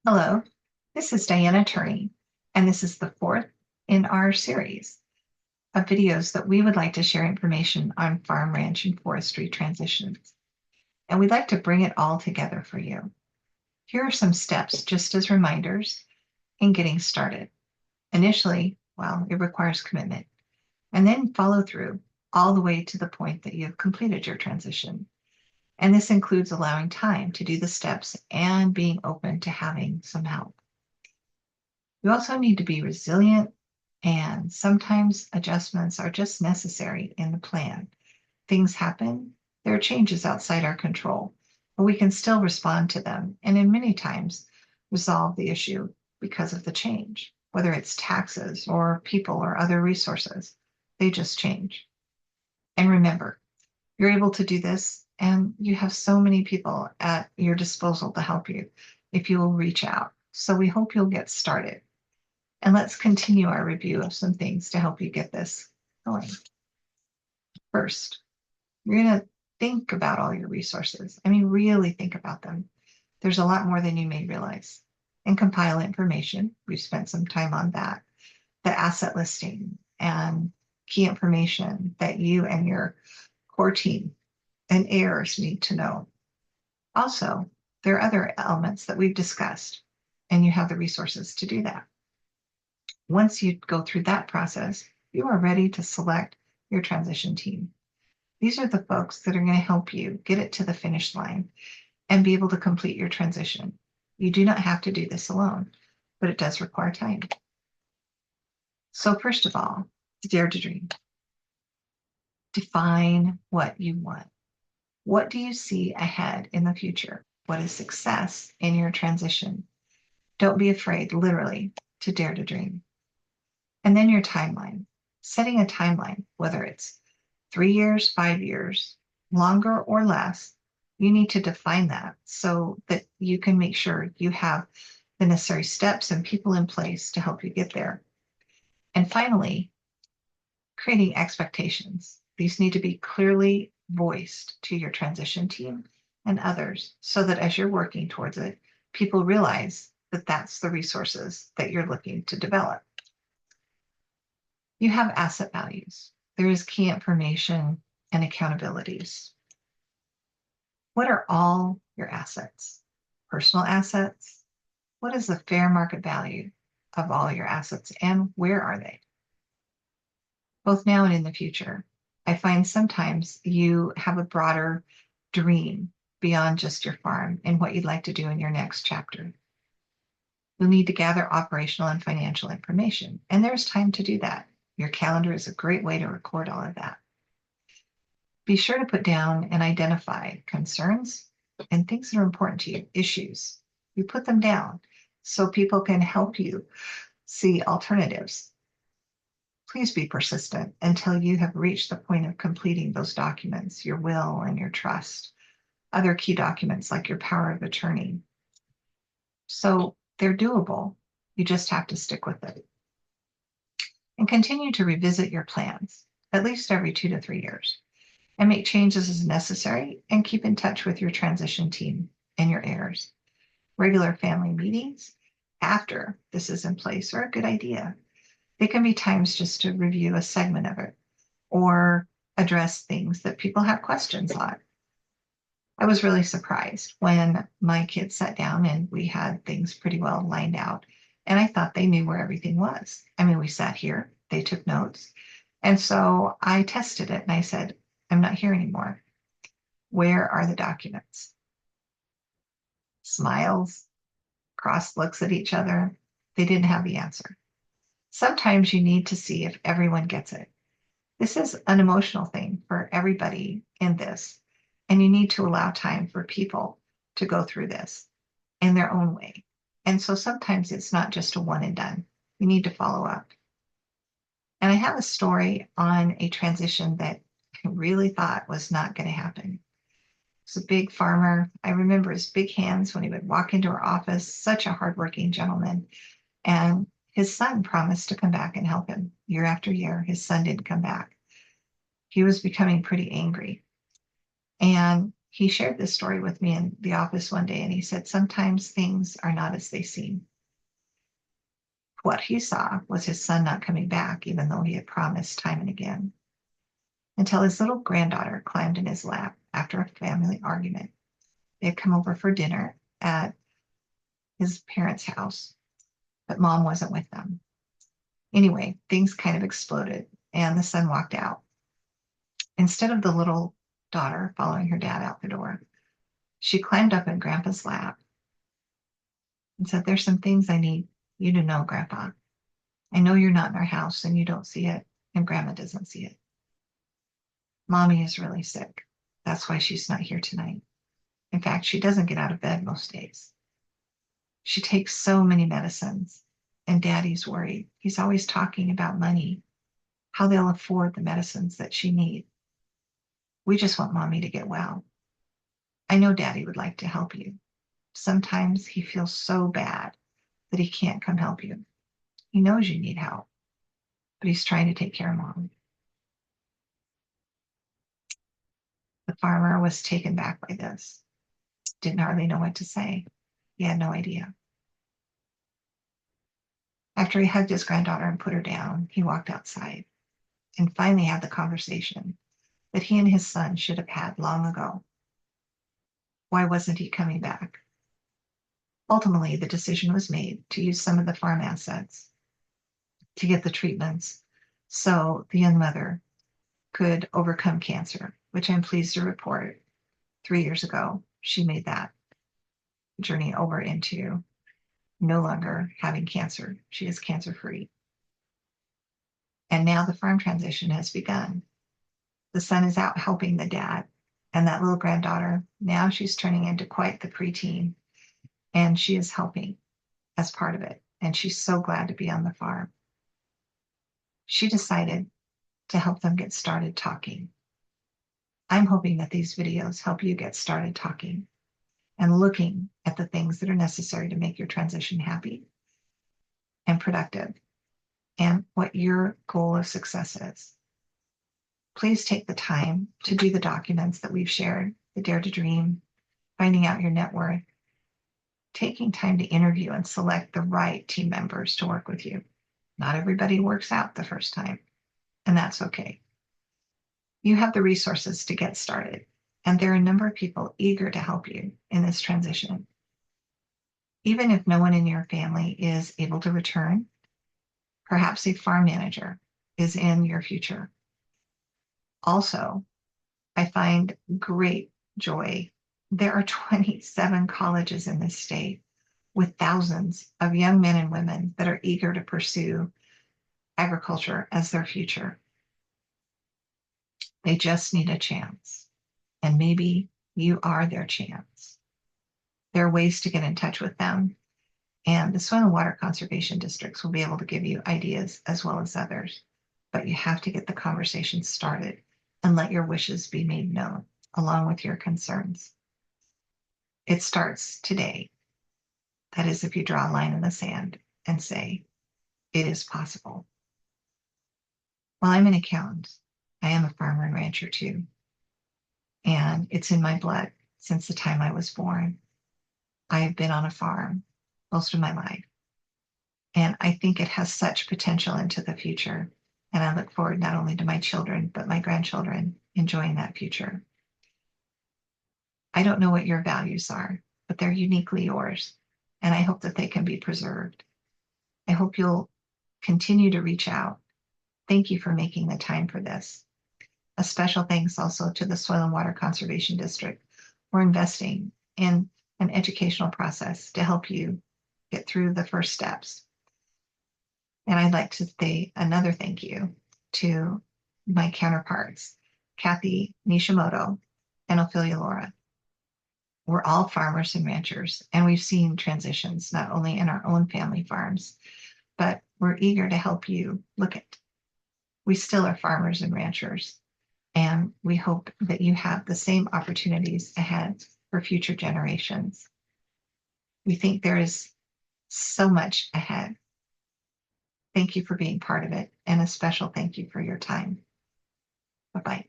Hello, this is Diana Turney, and this is the fourth in our series of videos that we would like to share information on farm, ranch, and forestry transitions. And we'd like to bring it all together for you. Here are some steps just as reminders in getting started. Initially, well, it requires commitment, and then follow through all the way to the point that you have completed your transition. And this includes allowing time to do the steps and being open to having some help. You also need to be resilient, and sometimes adjustments are just necessary in the plan. Things happen, there are changes outside our control, but we can still respond to them and in many times resolve the issue because of the change, whether it's taxes or people or other resources. They just change. And remember, you're able to do this, and you have so many people at your disposal to help you if you will reach out. So we hope you'll get started. And let's continue our review of some things to help you get this going. First, you're going to think about all your resources. I mean, really think about them. There's a lot more than you may realize. And compile information. We've spent some time on that. The asset listing and key information that you and your core team and heirs need to know. Also, there are other elements that we've discussed, and you have the resources to do that. Once you go through that process, you are ready to select your transition team. These are the folks that are going to help you get it to the finish line and be able to complete your transition. You do not have to do this alone, but it does require time. So first of all, dare to dream. Define what you want. What do you see ahead in the future? What is success in your transition? Don't be afraid, literally, to dare to dream. And then your timeline. Setting a timeline, whether it's 3 years, 5 years, longer or less, you need to define that so that you can make sure you have the necessary steps and people in place to help you get there. And finally, creating expectations. These need to be clearly voiced to your transition team and others so that as you're working towards it, people realize that that's the resources that you're looking to develop. You have asset values. There is key information and accountabilities. What are all your assets? Personal assets? What is the fair market value of all your assets and where are they? Both now and in the future. I find sometimes you have a broader dream beyond just your farm and what you'd like to do in your next chapter. You'll need to gather operational and financial information, and there's time to do that. Your calendar is a great way to record all of that. Be sure to put down and identify concerns and things that are important to you, issues. You put them down so people can help you see alternatives. Please be persistent until you have reached the point of completing those documents, your will and your trust, other key documents like your power of attorney. So they're doable. You just have to stick with it. And continue to revisit your plans at least every 2 to 3 years and make changes as necessary and keep in touch with your transition team and your heirs. Regular family meetings after this is in place are a good idea. They can be times just to review a segment of it or address things that people have questions on. I was really surprised when my kids sat down and we had things pretty well lined out. And I thought they knew where everything was. I mean, we sat here, they took notes. And so I tested it and I said, I'm not here anymore. Where are the documents? Smiles, cross looks at each other. They didn't have the answer. Sometimes you need to see if everyone gets it. This is an emotional thing for everybody in this, and you need to allow time for people to go through this in their own way. And so sometimes it's not just a one and done. You need to follow up. And I have a story on a transition that I really thought was not going to happen. He's a big farmer. I remember his big hands when he would walk into our office, such a hardworking gentleman. And his son promised to come back and help him year after year. His son didn't come back. He was becoming pretty angry. And He shared this story with me in the office one day, and he said, sometimes things are not as they seem. What he saw was his son not coming back, even though he had promised time and again, until his little granddaughter climbed in his lap after a family argument. They had come over for dinner at his parents' house, but mom wasn't with them. Anyway, things kind of exploded, and the son walked out. Instead of the little daughter following her dad out the door, she climbed up in Grandpa's lap and said, there's some things I need you to know, Grandpa. I know you're not in our house and you don't see it, and Grandma doesn't see it. Mommy is really sick. That's why she's not here tonight. In fact, she doesn't get out of bed most days. She takes so many medicines, and Daddy's worried. He's always talking about money, how they'll afford the medicines that she needs. We just want Mommy to get well. I know Daddy would like to help you. Sometimes he feels so bad that he can't come help you. He knows you need help, but he's trying to take care of Mom. The farmer was taken back by this. Didn't hardly know what to say. He had no idea. After he hugged his granddaughter and put her down, he walked outside and finally had the conversation that he and his son should have had long ago. Why wasn't he coming back? Ultimately, the decision was made to use some of the farm assets to get the treatments so the young mother could overcome cancer, which I'm pleased to report 3 years ago, she made that journey over into no longer having cancer. She is cancer-free. And now the farm transition has begun. The son is out helping the dad, and that little granddaughter, now she's turning into quite the preteen, and she is helping as part of it. And she's so glad to be on the farm. She decided to help them get started talking. I'm hoping that these videos help you get started talking and looking at the things that are necessary to make your transition happy and productive, and what your goal of success is. Please take the time to do the documents that we've shared, the Dare to Dream, finding out your net worth, taking time to interview and select the right team members to work with you. Not everybody works out the first time, and that's okay. You have the resources to get started, and there are a number of people eager to help you in this transition. Even if no one in your family is able to return, perhaps a farm manager is in your future. Also, I find great joy. There are 27 colleges in this state with thousands of young men and women that are eager to pursue agriculture as their future. They just need a chance, and maybe you are their chance. There are ways to get in touch with them, and the Soil and Water Conservation Districts will be able to give you ideas as well as others, but you have to get the conversation started and let your wishes be made known along with your concerns. It starts today. That is, if you draw a line in the sand and say, it is possible. Well, I'm an accountant. I am a farmer and rancher too. And it's in my blood since the time I was born. I have been on a farm most of my life. And I think it has such potential into the future. And I look forward not only to my children, but my grandchildren enjoying that future. I don't know what your values are, but they're uniquely yours. And I hope that they can be preserved. I hope you'll continue to reach out. Thank you for making the time for this. A special thanks also to the Soil and Water Conservation District for investing in an educational process to help you get through the first steps. And I'd like to say another thank you to my counterparts, Kathy Nishimoto and Ophelia Laura. We're all farmers and ranchers, and we've seen transitions not only in our own family farms, but we're eager to help you look at. We still are farmers and ranchers, and we hope that you have the same opportunities ahead for future generations. We think there is so much ahead. Thank you for being part of it, and a special thank you for your time. Bye-bye.